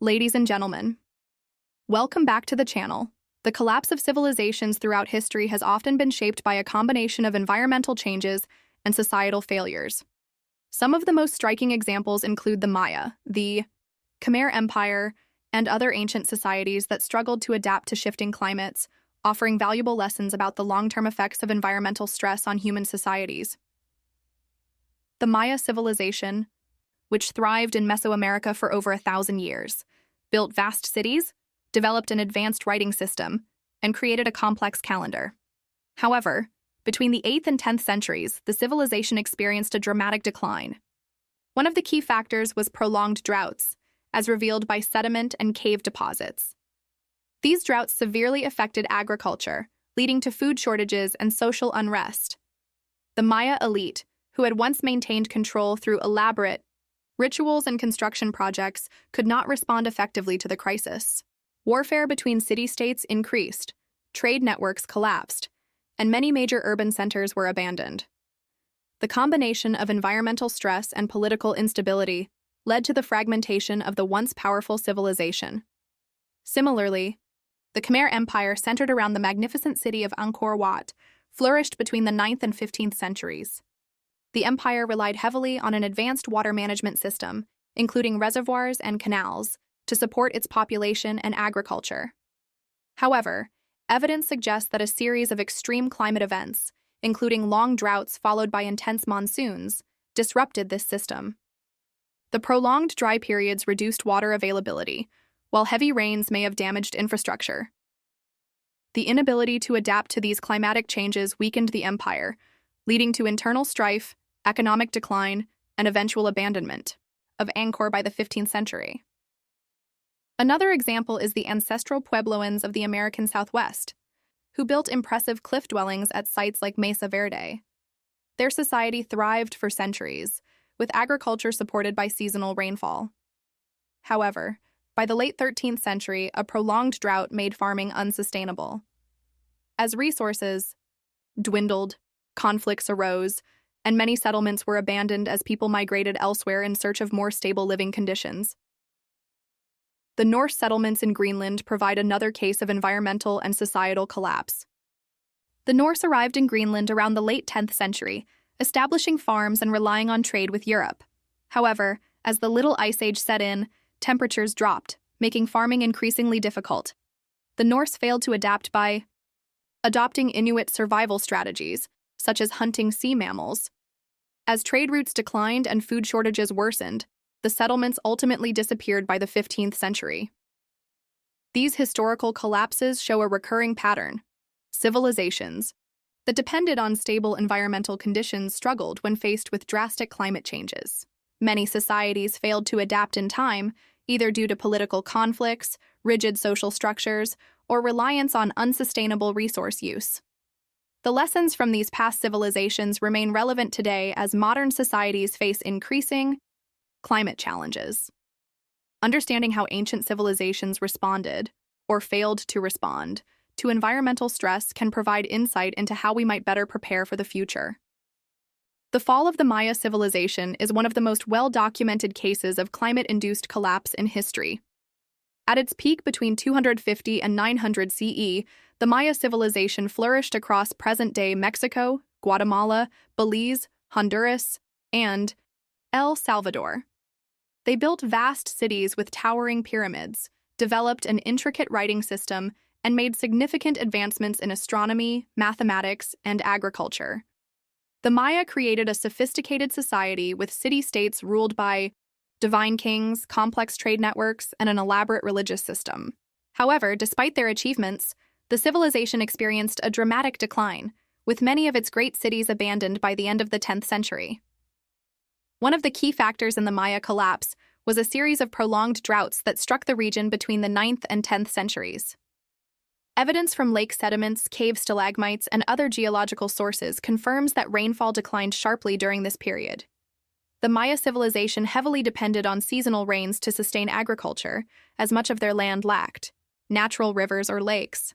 Ladies and gentlemen, welcome back to the channel. The collapse of civilizations throughout history has often been shaped by a combination of environmental changes and societal failures. Some of the most striking examples include the Maya, the Khmer Empire, and other ancient societies that struggled to adapt to shifting climates, offering valuable lessons about the long-term effects of environmental stress on human societies. The Maya civilization, which thrived in Mesoamerica for over 1,000 years, built vast cities, developed an advanced writing system, and created a complex calendar. However, between the 8th and 10th centuries, the civilization experienced a dramatic decline. One of the key factors was prolonged droughts, as revealed by sediment and cave deposits. These droughts severely affected agriculture, leading to food shortages and social unrest. The Maya elite, who had once maintained control through elaborate rituals and construction projects, could not respond effectively to the crisis. Warfare between city-states increased, trade networks collapsed, and many major urban centers were abandoned. The combination of environmental stress and political instability led to the fragmentation of the once powerful civilization. Similarly, the Khmer Empire, centered around the magnificent city of Angkor Wat, flourished between the 9th and 15th centuries. The empire relied heavily on an advanced water management system, including reservoirs and canals, to support its population and agriculture. However, evidence suggests that a series of extreme climate events, including long droughts followed by intense monsoons, disrupted this system. The prolonged dry periods reduced water availability, while heavy rains may have damaged infrastructure. The inability to adapt to these climatic changes weakened the empire, leading to internal strife, economic decline, and eventual abandonment of Angkor by the 15th century. Another example is the ancestral Puebloans of the American Southwest, who built impressive cliff dwellings at sites like Mesa Verde. Their society thrived for centuries, with agriculture supported by seasonal rainfall. However, by the late 13th century, a prolonged drought made farming unsustainable. As resources dwindled, conflicts arose, and many settlements were abandoned as people migrated elsewhere in search of more stable living conditions. The Norse settlements in Greenland provide another case of environmental and societal collapse. The Norse arrived in Greenland around the late 10th century, establishing farms and relying on trade with Europe. However, as the Little Ice Age set in, temperatures dropped, making farming increasingly difficult. The Norse failed to adapt by adopting Inuit survival strategies, such as hunting sea mammals. As trade routes declined and food shortages worsened, the settlements ultimately disappeared by the 15th century. These historical collapses show a recurring pattern. Civilizations that depended on stable environmental conditions struggled when faced with drastic climate changes. Many societies failed to adapt in time, either due to political conflicts, rigid social structures, or reliance on unsustainable resource use. The lessons from these past civilizations remain relevant today as modern societies face increasing climate challenges. Understanding how ancient civilizations responded, or failed to respond, to environmental stress can provide insight into how we might better prepare for the future. The fall of the Maya civilization is one of the most well-documented cases of climate-induced collapse in history. At its peak between 250 and 900 CE, the Maya civilization flourished across present-day Mexico, Guatemala, Belize, Honduras, and El Salvador. They built vast cities with towering pyramids, developed an intricate writing system, and made significant advancements in astronomy, mathematics, and agriculture. The Maya created a sophisticated society with city-states ruled by divine kings, complex trade networks, and an elaborate religious system. However, despite their achievements, the civilization experienced a dramatic decline, with many of its great cities abandoned by the end of the 10th century. One of the key factors in the Maya collapse was a series of prolonged droughts that struck the region between the 9th and 10th centuries. Evidence from lake sediments, cave stalagmites, and other geological sources confirms that rainfall declined sharply during this period. The Maya civilization heavily depended on seasonal rains to sustain agriculture, as much of their land lacked natural rivers or lakes.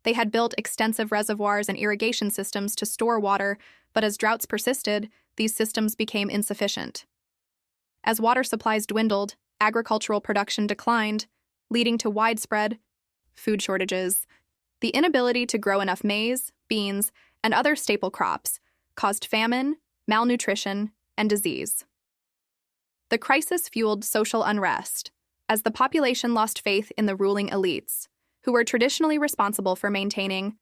They had built extensive reservoirs and irrigation systems to store water, but as droughts persisted, these systems became insufficient. As water supplies dwindled, agricultural production declined, leading to widespread food shortages. The inability to grow enough maize, beans, and other staple crops caused famine, malnutrition, and disease. The crisis fueled social unrest, as the population lost faith in the ruling elites, who were traditionally responsible for maintaining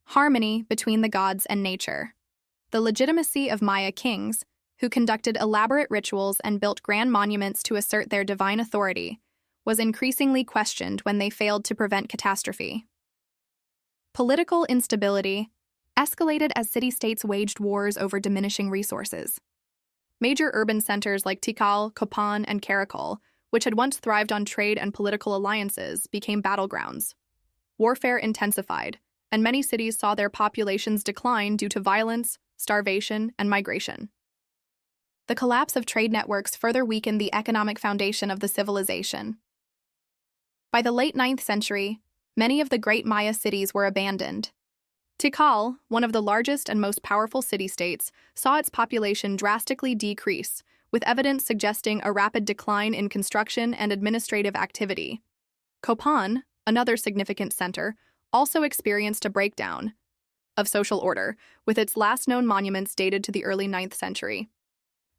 harmony between the gods and nature. The legitimacy of Maya kings, who conducted elaborate rituals and built grand monuments to assert their divine authority, was increasingly questioned when they failed to prevent catastrophe. Political instability escalated as city-states waged wars over diminishing resources. Major urban centers like Tikal, Kopan, and Karakol, which had once thrived on trade and political alliances, became battlegrounds. Warfare intensified, and many cities saw their populations decline due to violence, starvation, and migration. The collapse of trade networks further weakened the economic foundation of the civilization. By the late 9th century, many of the great Maya cities were abandoned. Tikal, one of the largest and most powerful city-states, saw its population drastically decrease, with evidence suggesting a rapid decline in construction and administrative activity. Kopan, another significant center, also experienced a breakdown of social order, with its last known monuments dated to the early 9th century.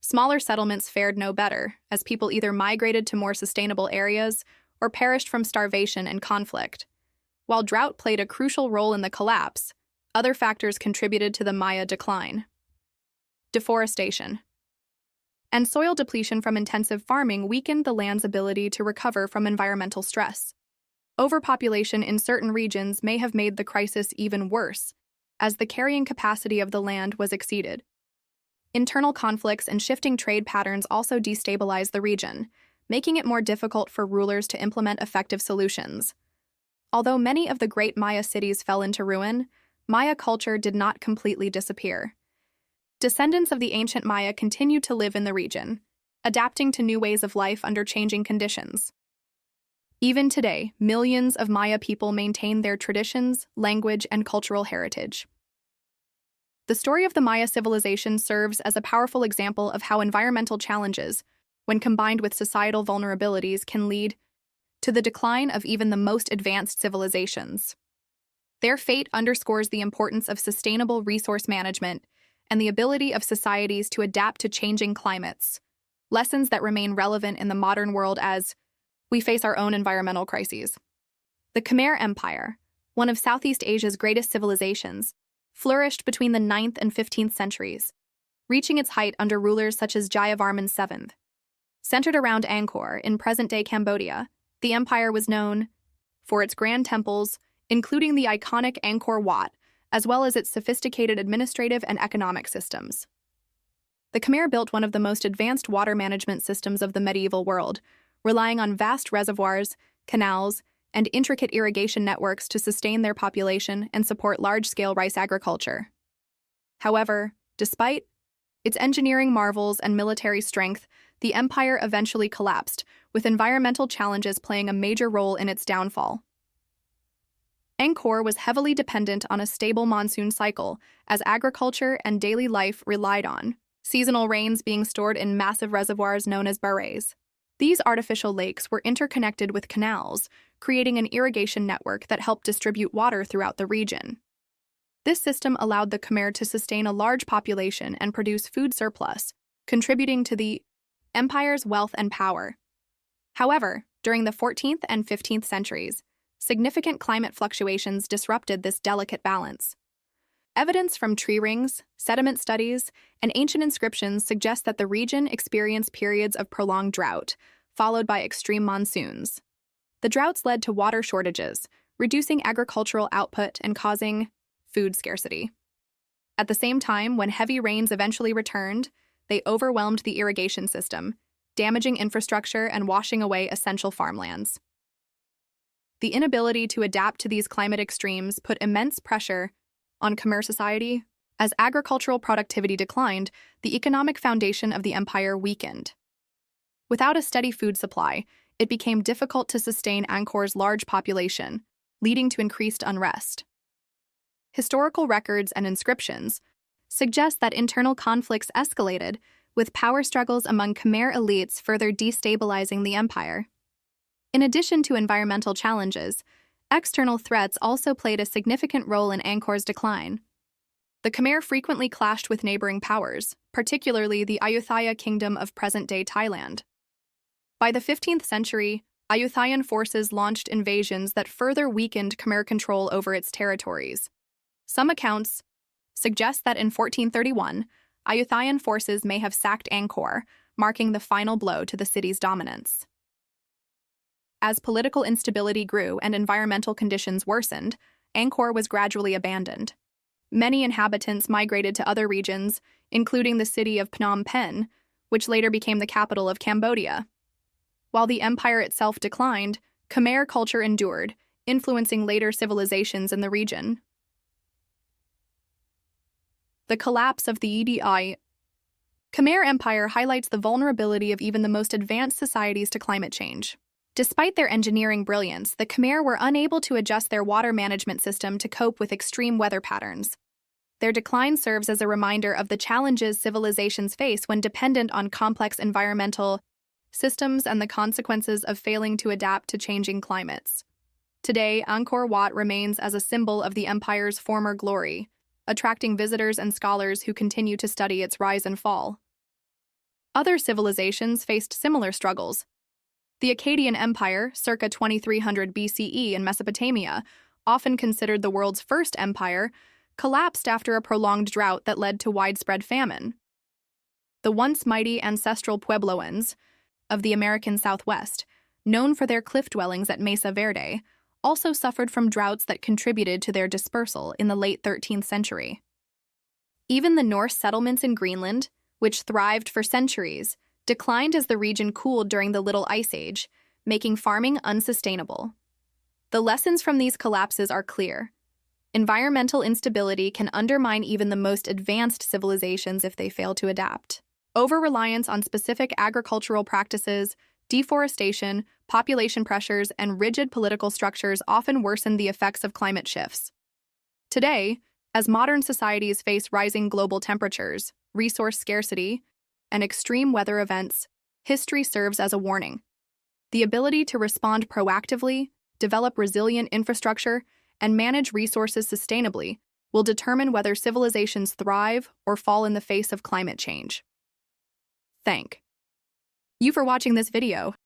Smaller settlements fared no better, as people either migrated to more sustainable areas or perished from starvation and conflict. While drought played a crucial role in the collapse, other factors contributed to the Maya decline. Deforestation and soil depletion from intensive farming weakened the land's ability to recover from environmental stress. Overpopulation in certain regions may have made the crisis even worse, as the carrying capacity of the land was exceeded. Internal conflicts and shifting trade patterns also destabilized the region, making it more difficult for rulers to implement effective solutions. Although many of the great Maya cities fell into ruin, Maya culture did not completely disappear. Descendants of the ancient Maya continued to live in the region, adapting to new ways of life under changing conditions. Even today, millions of Maya people maintain their traditions, language, and cultural heritage. The story of the Maya civilization serves as a powerful example of how environmental challenges, when combined with societal vulnerabilities, can lead to the decline of even the most advanced civilizations. Their fate underscores the importance of sustainable resource management and the ability of societies to adapt to changing climates, lessons that remain relevant in the modern world as we face our own environmental crises. The Khmer Empire, one of Southeast Asia's greatest civilizations, flourished between the 9th and 15th centuries, reaching its height under rulers such as Jayavarman VII. Centered around Angkor in present-day Cambodia, the empire was known for its grand temples, including the iconic Angkor Wat, as well as its sophisticated administrative and economic systems. The Khmer built one of the most advanced water management systems of the medieval world, relying on vast reservoirs, canals, and intricate irrigation networks to sustain their population and support large-scale rice agriculture. However, despite its engineering marvels and military strength, the empire eventually collapsed, with environmental challenges playing a major role in its downfall. Angkor was heavily dependent on a stable monsoon cycle, as agriculture and daily life relied on seasonal rains being stored in massive reservoirs known as barrays. These artificial lakes were interconnected with canals, creating an irrigation network that helped distribute water throughout the region. This system allowed the Khmer to sustain a large population and produce food surplus, contributing to the empire's wealth and power. However, during the 14th and 15th centuries, significant climate fluctuations disrupted this delicate balance. Evidence from tree rings, sediment studies, and ancient inscriptions suggest that the region experienced periods of prolonged drought, followed by extreme monsoons. The droughts led to water shortages, reducing agricultural output and causing food scarcity. At the same time, when heavy rains eventually returned, they overwhelmed the irrigation system, damaging infrastructure and washing away essential farmlands. The inability to adapt to these climate extremes put immense pressure on Khmer society. As agricultural productivity declined, the economic foundation of the empire weakened. Without a steady food supply, it became difficult to sustain Angkor's large population, leading to increased unrest. Historical records and inscriptions suggest that internal conflicts escalated with power struggles among Khmer elites further destabilizing the empire. In addition to environmental challenges, external threats also played a significant role in Angkor's decline. The Khmer frequently clashed with neighboring powers, particularly the Ayutthaya Kingdom of present-day Thailand. By the 15th century, Ayutthayan forces launched invasions that further weakened Khmer control over its territories. Some accounts suggest that in 1431, Ayutthayan forces may have sacked Angkor, marking the final blow to the city's dominance. As political instability grew and environmental conditions worsened, Angkor was gradually abandoned. Many inhabitants migrated to other regions, including the city of Phnom Penh, which later became the capital of Cambodia. While the empire itself declined, Khmer culture endured, influencing later civilizations in the region. The collapse of the EDI. Khmer Empire highlights the vulnerability of even the most advanced societies to climate change. Despite their engineering brilliance, the Khmer were unable to adjust their water management system to cope with extreme weather patterns. Their decline serves as a reminder of the challenges civilizations face when dependent on complex environmental systems and the consequences of failing to adapt to changing climates. Today, Angkor Wat remains as a symbol of the empire's former glory, attracting visitors and scholars who continue to study its rise and fall. Other civilizations faced similar struggles. The Akkadian Empire, circa 2300 BCE in Mesopotamia, often considered the world's first empire, collapsed after a prolonged drought that led to widespread famine. The once mighty ancestral Puebloans of the American Southwest, known for their cliff dwellings at Mesa Verde, also suffered from droughts that contributed to their dispersal in the late 13th century. Even the Norse settlements in Greenland, which thrived for centuries, declined as the region cooled during the Little Ice Age, making farming unsustainable. The lessons from these collapses are clear. Environmental instability can undermine even the most advanced civilizations if they fail to adapt. Over-reliance on specific agricultural practices, deforestation, population pressures, and rigid political structures often worsen the effects of climate shifts. Today, as modern societies face rising global temperatures, resource scarcity, and extreme weather events, history serves as a warning. The ability to respond proactively, develop resilient infrastructure, and manage resources sustainably will determine whether civilizations thrive or fall in the face of climate change. Thank you for watching this video.